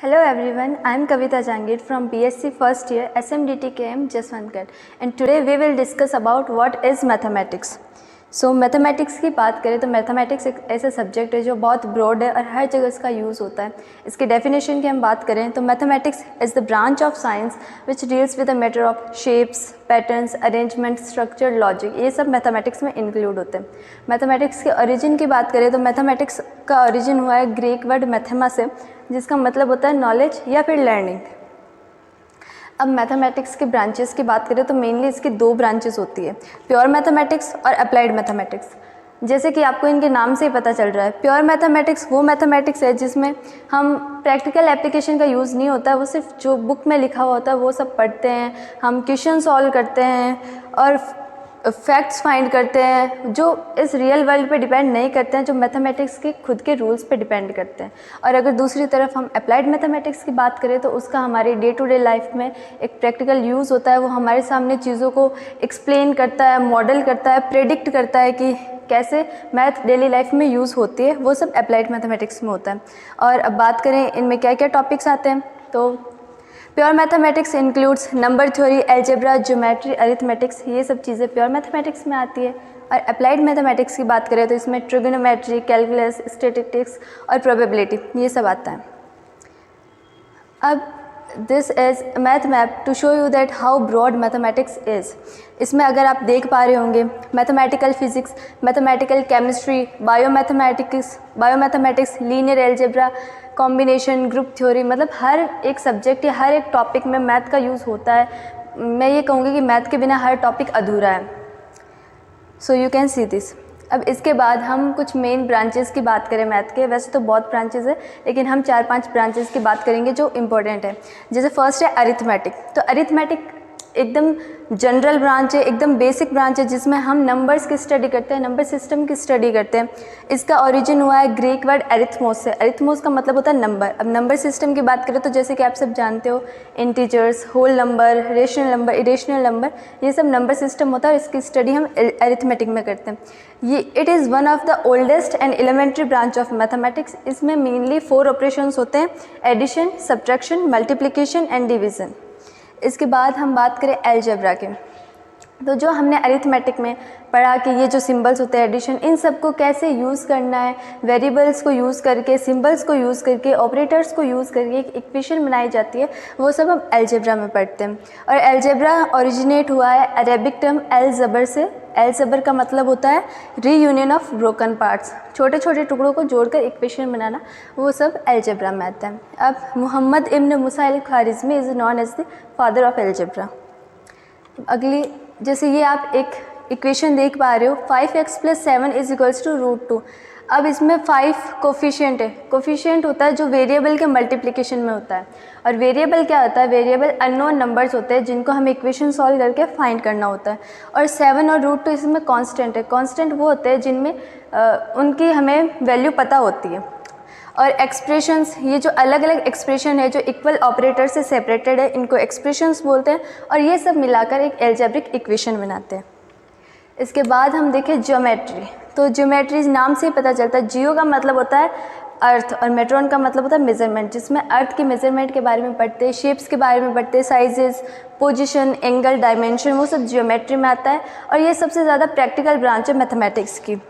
Hello everyone, I am Kavita Jangir from BSc first year SMDT KM Jaswantgarh and today we will discuss about what is mathematics. So mathematics की बात करें तो mathematics एक ऐसा subject है जो बहुत ब्रॉड है और हर जगह इसका यूज़ होता है। इसकी डेफिनेशन की हम बात करें तो mathematics is the branch of science which deals with the matter of shapes, patterns, arrangement, structure, logic, ये सब मैथमेटिक्स में इंक्लूड होते हैं। मैथमेटिक्स के ओरिजिन की बात करें तो मैथमेटिक्स का ओरिजिन हुआ है ग्रीक वर्ड मैथेमा से, जिसका मतलब होता है नॉलेज या फिर लर्निंग। अब मैथमेटिक्स के ब्रांचेस की बात करें तो मेनली इसकी दो ब्रांचेस होती है, प्योर मैथमेटिक्स और अप्लाइड मैथमेटिक्स। जैसे कि आपको इनके नाम से ही पता चल रहा है, प्योर मैथमेटिक्स वो मैथमेटिक्स है जिसमें हम प्रैक्टिकल एप्लीकेशन का यूज़ नहीं होता है, वो सिर्फ जो बुक में लिखा हुआ होता है वो सब पढ़ते हैं, हम क्वेश्चन सॉल्व करते हैं और फैक्ट्स फाइंड करते हैं जो इस रियल वर्ल्ड पे डिपेंड नहीं करते हैं, जो मैथमेटिक्स के खुद के रूल्स पे डिपेंड करते हैं। और अगर दूसरी तरफ हम अप्लाइड मैथमेटिक्स की बात करें तो उसका हमारी डे टू डे लाइफ में एक प्रैक्टिकल यूज़ होता है। वो हमारे सामने चीज़ों को एक्सप्लेन करता है, मॉडल करता है, प्रेडिक्ट करता है कि कैसे मैथ डेली लाइफ में यूज़ होती है, वो सब अप्लाइड मैथमेटिक्स में होता है। और अब बात करें इनमें क्या क्या टॉपिक्स आते हैं तो pure mathematics includes number theory, algebra, geometry, arithmetics, ये सब चीज़ें प्योर मैथमेटिक्स में आती है। और अप्लाइड मैथमेटिक्स की बात करें तो इसमें ट्रिग्नोमेट्री, कैलकुलस, स्टैटिस्टिक्स और प्रोबेबिलिटी, ये सब आता है। अब this is math map to show you that how broad mathematics is. इसमें अगर आप देख पा रहे होंगे mathematical physics, mathematical chemistry, biomathematics, linear algebra, combination, group theory, मतलब हर एक सब्जेक्ट या हर एक टॉपिक में मैथ का यूज़ होता है। मैं ये कहूँगी कि मैथ के बिना हर टॉपिक अधूरा है। So you can see this. अब इसके बाद हम कुछ मेन ब्रांचेस की बात करें मैथ के, वैसे तो बहुत ब्रांचेस है लेकिन हम 4-5 ब्रांचेस की बात करेंगे जो इम्पोर्टेंट है। जैसे फर्स्ट है अरिथमेटिक। तो अरिथमेटिक एकदम जनरल ब्रांच है, एकदम बेसिक ब्रांच है जिसमें हम नंबर्स की स्टडी करते हैं, नंबर सिस्टम की स्टडी करते हैं। इसका ओरिजिन हुआ है ग्रीक वर्ड अरिथमोस से। अरिथमोस का मतलब होता है नंबर। अब नंबर सिस्टम की बात करें तो जैसे कि आप सब जानते हो integers, whole number, rational number, irrational number, ये सब नंबर सिस्टम होता है और इसकी स्टडी हम अरिथमेटिक में करते हैं। ये it is one of the oldest and elementary branch of mathematics. इसमें मेनली 4 ऑपरेशंस होते हैं, addition, subtraction, multiplication and division. इसके बाद हम बात करें अलजेब्रा के, तो जो हमने अरिथमेटिक में पढ़ा कि ये जो सिंबल्स होते हैं एडिशन, इन सब को कैसे यूज़ करना है, वेरिएबल्स को यूज़ करके, सिंबल्स को यूज़ करके, ऑपरेटर्स को यूज़ करके एक इक्वेशन बनाई जाती है, वो सब हम अलजेब्रा में पढ़ते हैं। और अलजेब्रा ओरिजिनेट हुआ है अरेबिक टर्म अल-ज़बर से। अल-ज़बर का मतलब होता है रीयूनियन ऑफ ब्रोकन पार्ट्स, छोटे छोटे टुकड़ों को जोड़कर इक्वेशन बनाना, वो सब अलजेब्रा में आता है। अब Muhammad ibn Musa al-Khwarizmi is known as the father of algebra. अगली, जैसे ये आप एक इक्वेशन देख पा रहे हो, 5x + 7 = √2। अब इसमें 5 कोफिशिएंट है। कोफिशिएंट होता है जो वेरिएबल के मल्टीप्लिकेशन में होता है। और वेरिएबल क्या होता है? वेरिएबल अननोन नंबर्स होते हैं जिनको हमें इक्वेशन सॉल्व करके फाइंड करना होता है। और 7 और √2 इसमें कांस्टेंट है। कांस्टेंट वो होते हैं जिनमें उनकी हमें वैल्यू पता होती है। और एक्सप्रेशंस, ये जो अलग अलग एक्सप्रेशन है जो इक्वल ऑपरेटर से सेपरेटेड है, इनको एक्सप्रेशंस बोलते हैं। और ये सब मिलाकर एक अलजेब्रिक इक्वेशन बनाते हैं। इसके बाद हम देखें ज्योमेट्री। तो ज्योमेट्री नाम से ही पता चलता है, जियो का मतलब होता है अर्थ और मेट्रॉन का मतलब होता है मेजरमेंट, जिसमें अर्थ के मेजरमेंट के बारे में पढ़ते हैं, शेप्स के बारे में पढ़ते हैं, साइजेस, पोजीशन, एंगल, डायमेंशन, वो सब ज्योमेट्री में आता है। और ये सबसे ज़्यादा प्रैक्टिकल ब्रांच है मैथमेटिक्स की।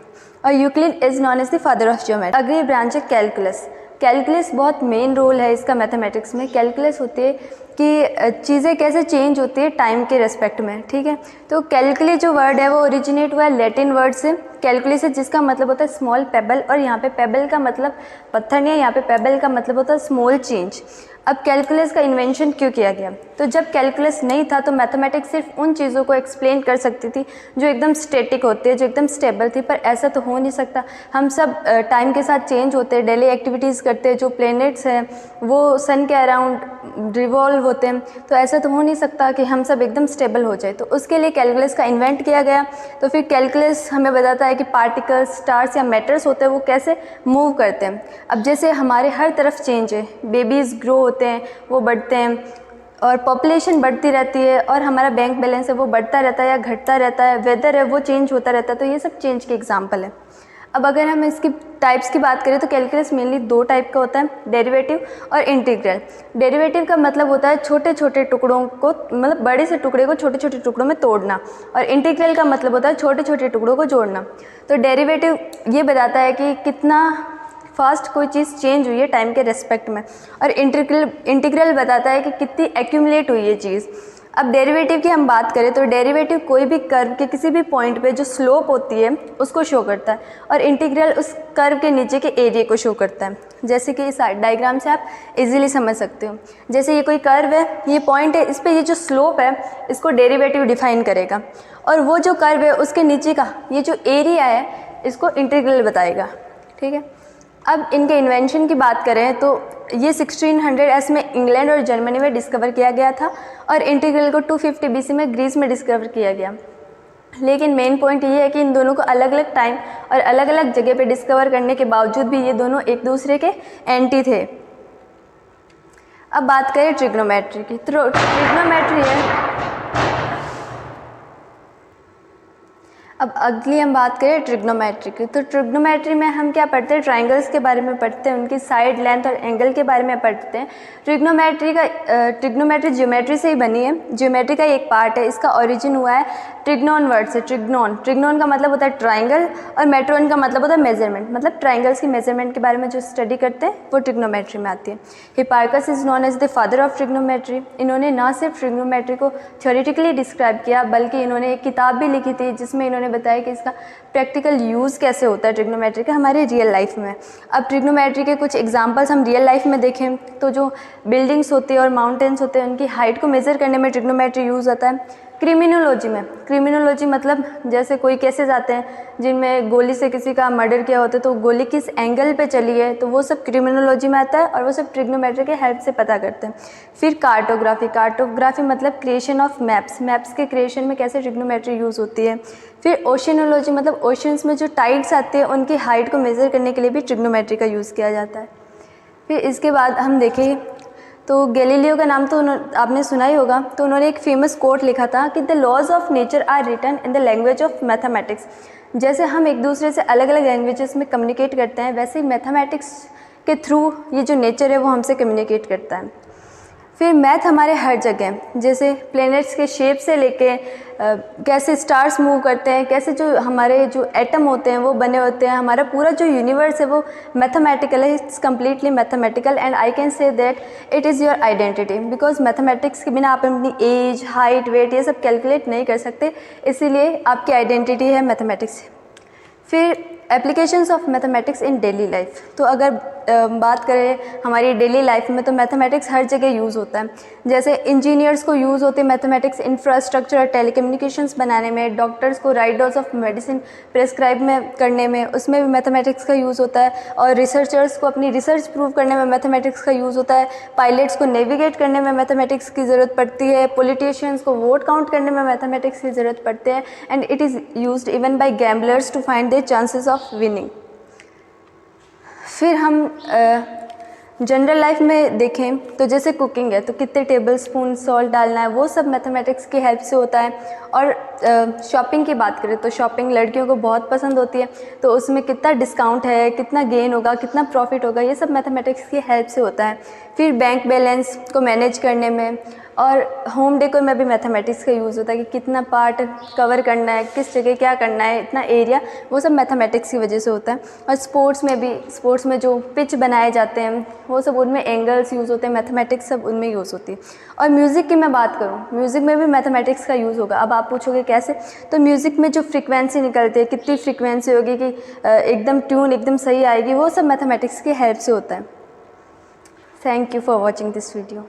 और Euclid is known as the father of geometry. अगली ब्रांच है कैलकुलस। कैलकुलस बहुत मेन रोल है इसका मैथमेटिक्स में। कैलकुलस होती है कि चीज़ें कैसे चेंज होती है टाइम के रेस्पेक्ट में, ठीक है। तो कैलकुली जो वर्ड है वो ओरिजिनेट हुआ है लैटिन वर्ड से कैलकुली से, जिसका मतलब होता है स्मॉल पेबल। और यहाँ पे पेबल का मतलब पत्थर नहीं है, यहाँ पे पेबल का मतलब होता है स्मॉल चेंज। अब कैलकुलस का इन्वेंशन क्यों किया गया? तो जब कैलकुलस नहीं था तो मैथमेटिक्स सिर्फ उन चीज़ों को एक्सप्लेन कर सकती थी जो एकदम स्टैटिक होती है, जो एकदम स्टेबल थी। पर ऐसा तो हो नहीं सकता, हम सब टाइम के साथ चेंज होते हैं, डेली एक्टिविटीज़ करते हैं, जो प्लैनेट्स हैं वो सन के अराउंड रिवॉल्व होते हैं। तो ऐसा तो हो नहीं सकता कि हम सब एकदम स्टेबल हो जाए, तो उसके लिए कैलकुलस का इन्वेंट किया गया। तो फिर कैलकुलस हमें बताता है कि पार्टिकल्स, स्टार्स या मैटर्स होते हैं वो कैसे मूव करते हैं। अब जैसे हमारे हर तरफ चेंज है, बेबीज़ ग्रो होते हैं, वो बढ़ते हैं, और पॉपुलेशन बढ़ती रहती है, और हमारा बैंक बैलेंस है वो बढ़ता रहता है या घटता रहता है, वेदर है वो चेंज होता रहता है। तो ये सब चेंज के एग्जाम्पल है। अब अगर हम इसकी टाइप्स की बात करें तो कैलकुलस मेनली 2 टाइप का होता है, डेरिवेटिव और इंटीग्रल। डेरिवेटिव का मतलब होता है छोटे छोटे टुकड़ों को, मतलब बड़े से टुकड़े को छोटे छोटे टुकड़ों में तोड़ना, और इंटीग्रल का मतलब होता है छोटे छोटे टुकड़ों को जोड़ना। तो डेरिवेटिव ये बताता है कि कितना फास्ट कोई चीज़ चेंज हुई है टाइम के रेस्पेक्ट में, और इंटीग्रल बताता है कि कितनी एक्यूमुलेट हुई है चीज़। अब डेरिवेटिव की हम बात करें तो डेरिवेटिव कोई भी कर्व के किसी भी पॉइंट पे जो स्लोप होती है उसको शो करता है, और इंटीग्रल उस कर्व के नीचे के एरिया को शो करता है। जैसे कि इस डायग्राम से आप इजीली समझ सकते हो। जैसे ये कोई कर्व है, ये पॉइंट है, इस पर ये जो स्लोप है इसको डेरिवेटिव डिफाइन करेगा, और वो जो कर्व है उसके नीचे का ये जो एरिया है इसको इंटीग्रल बताएगा। ठीक है। अब इनके इन्वेंशन की बात करें तो ये 1600s में इंग्लैंड और जर्मनी में डिस्कवर किया गया था, और इंटीग्रल को 250 BC में ग्रीस में डिस्कवर किया गया। लेकिन मेन पॉइंट ये है कि इन दोनों को अलग अलग टाइम और अलग अलग जगह पे डिस्कवर करने के बावजूद भी ये दोनों एक दूसरे के एंटी थे। अब बात करें ट्रिग्नोमेट्री की, तो ट्रिग्नोमेट्री है। अब अगली हम बात करें ट्रिग्नोमेट्री की, तो ट्रिग्नोमेट्री में हम क्या पढ़ते हैं, ट्रायंगल्स के बारे में पढ़ते हैं, उनकी साइड, लेंथ और एंगल के बारे में पढ़ते हैं। ट्रिग्नोमेट्री ज्योमेट्री से ही बनी है, ज्योमेट्री का एक पार्ट है। इसका ओरिजिन हुआ है ट्रिग्नोन वर्ड से। ट्रिग्नोन का मतलब होता है ट्राइंगल, और मेट्रोन का मतलब होता है मेजरमेंट, मतलब ट्राइंगल्स की मेजरमेंट के बारे में जो स्टडी करते हैं वो ट्रिग्नोमेट्री में आती है। Hipparchus is known as the father of trigonometry. इन्होंने ना सिर्फ ट्रिग्नोमेट्री को थ्योरेटिकली डिस्क्राइब किया, बल्कि इन्होंने एक किताब भी लिखी थी जिसमें इन्होंने बताया कि इसका प्रैक्टिकल यूज़ कैसे होता है ट्रिग्नोमेट्री का हमारे रियल लाइफ में। अब ट्रिग्नोमेट्री के कुछ एग्जांपल्स हम रियल लाइफ में देखें तो जो बिल्डिंग्स होती है और माउंटेन्स होते हैं उनकी हाइट को मेज़र करने में ट्रिग्नोमेट्री यूज़ होता है। क्रिमिनोलॉजी मतलब जैसे कोई केसेस आते हैं जिनमें गोली से किसी का मर्डर किया होता है, तो गोली किस एंगल पे चली है, तो वो सब क्रिमिनोलॉजी में आता है, और वो सब ट्रिग्नोमेट्री के हेल्प से पता करते हैं। फिर कार्टोग्राफी मतलब क्रिएशन ऑफ मैप्स के क्रिएशन में कैसे ट्रिग्नोमेट्री यूज़ होती है। फिर ओशियोनोलॉजी मतलब ओशंस में जो टाइड्स आते हैं उनकी हाइट को मेज़र करने के लिए भी ट्रिग्नोमेट्री का यूज़ किया जाता है। फिर इसके बाद हम देखें तो गैलीलियो का नाम तो आपने सुना ही होगा। तो उन्होंने एक फेमस कोट लिखा था कि the laws of nature are written in the language of mathematics. जैसे हम एक दूसरे से अलग अलग लैंग्वेजेस में कम्युनिकेट करते हैं, वैसे ही मैथमेटिक्स के थ्रू ये जो नेचर है वो हमसे कम्युनिकेट करता है। फिर मैथ हमारे हर जगह, जैसे प्लैनेट्स के शेप से लेके कैसे स्टार्स मूव करते हैं, कैसे जो हमारे जो एटम होते हैं वो बने होते हैं, हमारा पूरा जो यूनिवर्स है वो मैथमेटिकल है। It's completely mathematical, and I can say that it is your identity, because mathematics के बिना आप अपनी एज, हाइट, वेट ये सब कैलकुलेट नहीं कर सकते, इसीलिए आपकी आइडेंटिटी है मैथमेटिक्स। फिर applications of mathematics in daily life, तो अगर बात करें हमारी डेली लाइफ में तो मैथमेटिक्स हर जगह यूज़ होता है। जैसे इंजीनियर्स को यूज़ होते हैं मैथमेटिक्स इंफ्रास्ट्रक्चर और टेलीकम्युनिकेशंस बनाने में, डॉक्टर्स को right dose of medicine prescribe में करने में, उसमें भी मैथमेटिक्स का यूज़ होता है, और रिसर्चर्स को अपनी रिसर्च प्रूव करने में मैथमेटिक्स का यूज़ होता है, पायलट्स को नेविगेट करने में मैथमेटिक्स की ज़रूरत पड़ती है, पॉलिटिशियंस को वोट काउंट करने में मैथमेटिक्स की ज़रूरत पड़ती है, and it is used even by gamblers to find their chances of winning. फिर हम जनरल लाइफ में देखें तो जैसे कुकिंग है तो कितने टेबल स्पून सॉल्ट डालना है, वो सब मैथमेटिक्स की हेल्प से होता है। और शॉपिंग की बात करें तो शॉपिंग लड़कियों को बहुत पसंद होती है, तो उसमें कितना डिस्काउंट है, कितना गेन होगा, कितना प्रॉफिट होगा, ये सब मैथमेटिक्स की हेल्प से होता है। फिर बैंक बैलेंस को मैनेज करने में और होम डेकोर में भी मैथमेटिक्स का यूज़ होता है कि कितना पार्ट कवर करना है, किस जगह क्या करना है, इतना एरिया, वो सब मैथमेटिक्स की वजह से होता है। और स्पोर्ट्स में भी, स्पोर्ट्स में जो पिच बनाए जाते हैं वो सब उनमें एंगल्स यूज़ होते हैं, मैथमेटिक्स सब उनमें यूज़ होती है। और म्यूज़िक की मैं बात करूँ, म्यूज़िक में भी मैथमेटिक्स का यूज़ होगा। अब आप पूछोगे कैसे, तो म्यूज़िक में जो फ्रीक्वेंसी निकलती है, कितनी फ्रीक्वेंसी होगी कि एकदम ट्यून एकदम सही आएगी, वो सब मैथमेटिक्स की हेल्प से होता है। Thank you for watching this video.